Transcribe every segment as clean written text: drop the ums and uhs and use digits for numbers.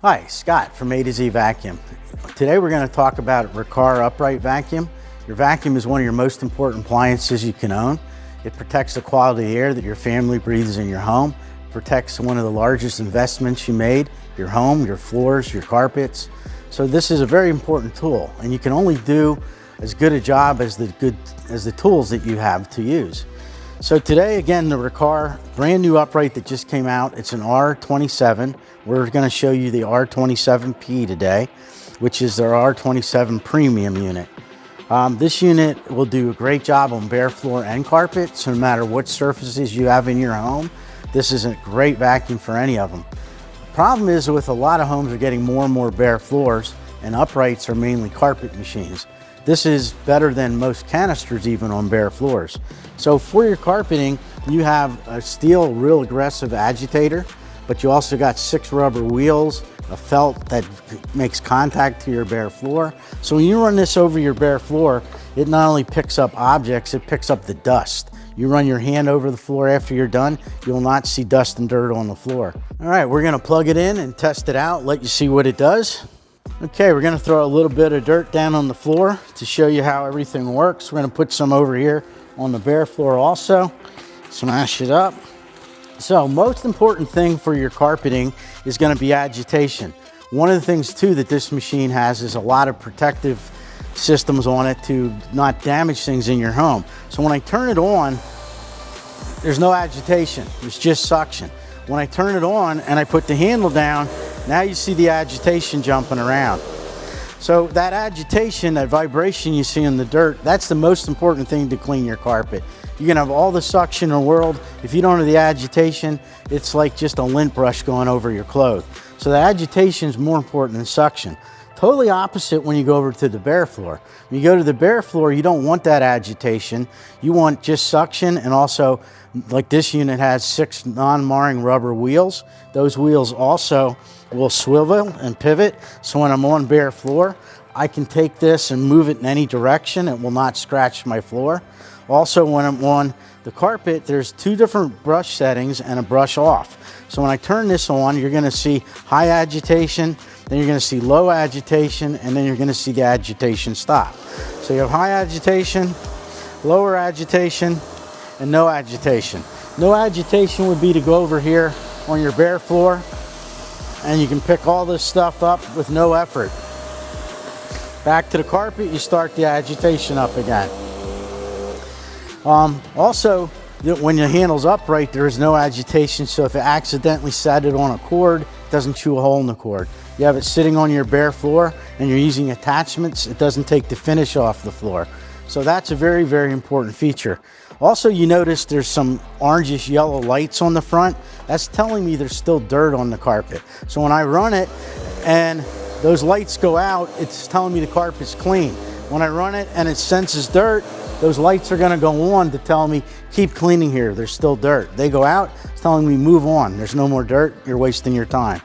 Hi, Scott from A to Z Vacuum. Today we're going to talk about Riccar upright vacuum. Your vacuum is one of your most important appliances you can own. It protects the quality of the air that your family breathes in your home. It protects one of the largest investments you made, your home, your floors, your carpets. So this is a very important tool, and you can only do as good a job as the tools that you have to use. So today, again, the Riccar brand new upright that just came out. It's an R27. We're going to show you the R27P today, which is their R27 Premium unit. This unit will do a great job on bare floor and carpet, so no matter what surfaces you have in your home, this is a great vacuum for any of them. The problem is with a lot of homes are getting more and more bare floors, and uprights are mainly carpet machines. This is better than most canisters even on bare floors. So for your carpeting, you have a steel real aggressive agitator, but you also got 6 rubber wheels, a felt that makes contact to your bare floor. So when you run this over your bare floor, it not only picks up objects, it picks up the dust. You run your hand over the floor after you're done, you'll not see dust and dirt on the floor. All right, we're gonna plug it in and test it out, let you see what it does. Okay, we're gonna throw a little bit of dirt down on the floor to show you how everything works. We're gonna put some over here on the bare floor also, smash it up. So most important thing for your carpeting is gonna be agitation. One of the things too that this machine has is a lot of protective systems on it to not damage things in your home. So when I turn it on, there's no agitation, it's just suction. When I turn it on and I put the handle down, now you see the agitation jumping around. So that agitation, that vibration you see in the dirt, that's the most important thing to clean your carpet. You can have all the suction in the world. If you don't have the agitation, it's like just a lint brush going over your clothes. So the agitation is more important than suction. Totally opposite when you go over to the bare floor. When you go to the bare floor, you don't want that agitation. You want just suction, and also, like this unit has 6 non-marring rubber wheels. Those wheels also will swivel and pivot. So when I'm on bare floor, I can take this and move it in any direction. It will not scratch my floor. Also, when I'm on the carpet, there's 2 different brush settings and a brush off. So when I turn this on, you're gonna see high agitation, then you're gonna see low agitation, and then you're gonna see the agitation stop. So you have high agitation, lower agitation, and no agitation. No agitation would be to go over here on your bare floor, and you can pick all this stuff up with no effort. Back to the carpet, you start the agitation up again. Also, when the handle's upright, there is no agitation, so if it accidentally set it on a cord, it doesn't chew a hole in the cord. You have it sitting on your bare floor and you're using attachments, it doesn't take the finish off the floor. So that's a very, very important feature. Also, you notice there's some orangish yellow lights on the front. That's telling me there's still dirt on the carpet. So when I run it and those lights go out, it's telling me the carpet's clean. When I run it and it senses dirt, those lights are gonna go on to tell me, keep cleaning here, there's still dirt. They go out, it's telling me move on, there's no more dirt, you're wasting your time.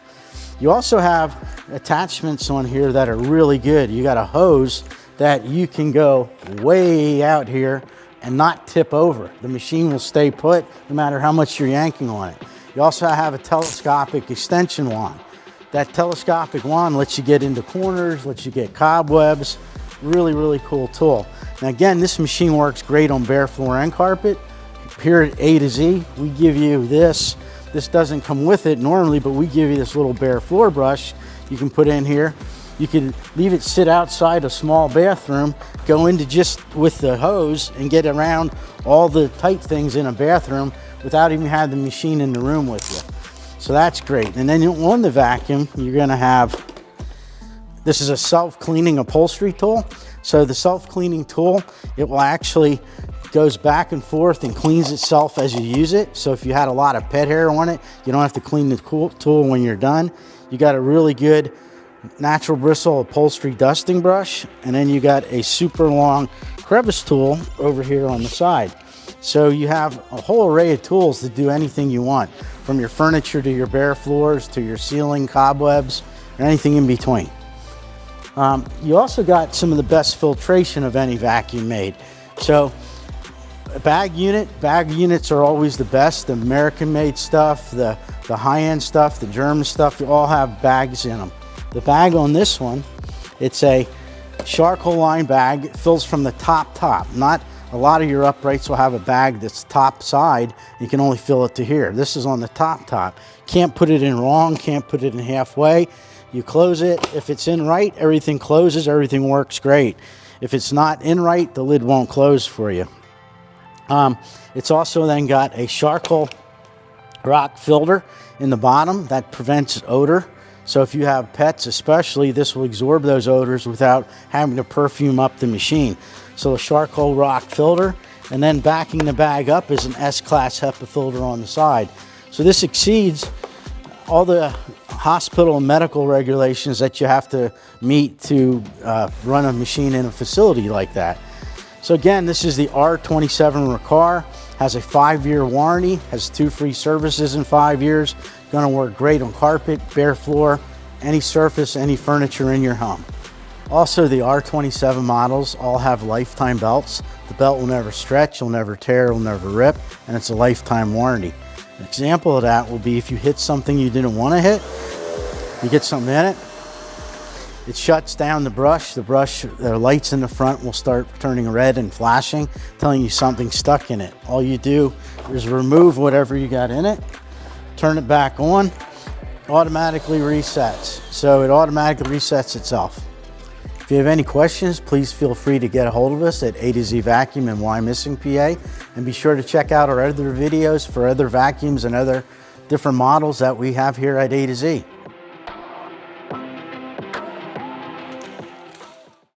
You also have attachments on here that are really good. You got a hose that you can go way out here and not tip over. The machine will stay put no matter how much you're yanking on it. You also have a telescopic extension wand. That telescopic wand lets you get into corners, lets you get cobwebs. Really, really cool tool. Now again, this machine works great on bare floor and carpet. Here at A to Z, we give you this. This doesn't come with it normally, but we give you this little bare floor brush you can put in here. You can leave it sit outside a small bathroom, go into just with the hose and get around all the tight things in a bathroom without even having the machine in the room with you. So that's great. And then on the vacuum, you're gonna have, this is a self-cleaning upholstery tool. So the self-cleaning tool, it will actually goes back and forth and cleans itself as you use it. So if you had a lot of pet hair on it, you don't have to clean the tool when you're done. You got a really good natural bristle upholstery dusting brush, and then you got a super long crevice tool over here on the side. So you have a whole array of tools to do anything you want, from your furniture to your bare floors to your ceiling cobwebs or anything in between. You also got some of the best filtration of any vacuum made. So Bag units are always the best. The American-made stuff, the high-end stuff, the German stuff, they all have bags in them. The bag on this one, it's a charcoal lined bag. It fills from the top. Not a lot of your uprights will have a bag that's top side. You can only fill it to here. This is on the top. Can't put it in wrong, can't put it in halfway. You close it. If it's in right, everything closes, everything works great. If it's not in right, the lid won't close for you. It's also then got a charcoal rock filter in the bottom that prevents odor. So if you have pets especially, this will absorb those odors without having to perfume up the machine. So a charcoal rock filter, and then backing the bag up is an S-Class HEPA filter on the side. So this exceeds all the hospital and medical regulations that you have to meet to run a machine in a facility like that. So again, this is the R27 Riccar, has a 5-year warranty, has 2 free services in 5 years, gonna work great on carpet, bare floor, any surface, any furniture in your home. Also, the R27 models all have lifetime belts. The belt will never stretch, will never tear, will never rip, and it's a lifetime warranty. An example of that will be if you hit something you didn't want to hit, you get something in it, it shuts down the brush. The lights in the front will start turning red and flashing, telling you something stuck in it. All you do is remove whatever you got in it, turn it back on, automatically resets. So it automatically resets itself. If you have any questions, please feel free to get a hold of us at A to Z Vacuum in Wyomissing, PA, and be sure to check out our other videos for other vacuums and other different models that we have here at A to Z.